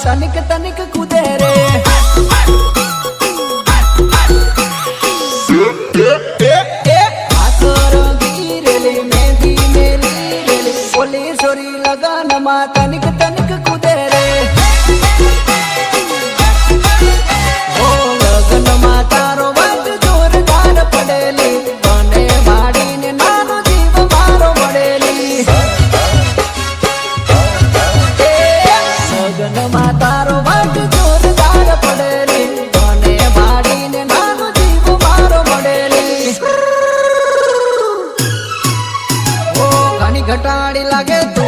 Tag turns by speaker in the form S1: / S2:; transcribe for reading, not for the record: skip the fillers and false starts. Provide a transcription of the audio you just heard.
S1: तनिक तनिक कूदे रे छोरी लगन मा तनिक तनिक कूदे रे ओ लगन मा तारो वाट जोरदार पड़ेली बने भाड़ी ने नानो जीव मारो मड़ेली लगन मा तारो वाट जोरदार पड़ेली बने भाड़ी ने नानो जीव मारो मड़ेली ओ घनी घटाड़ी लागे तू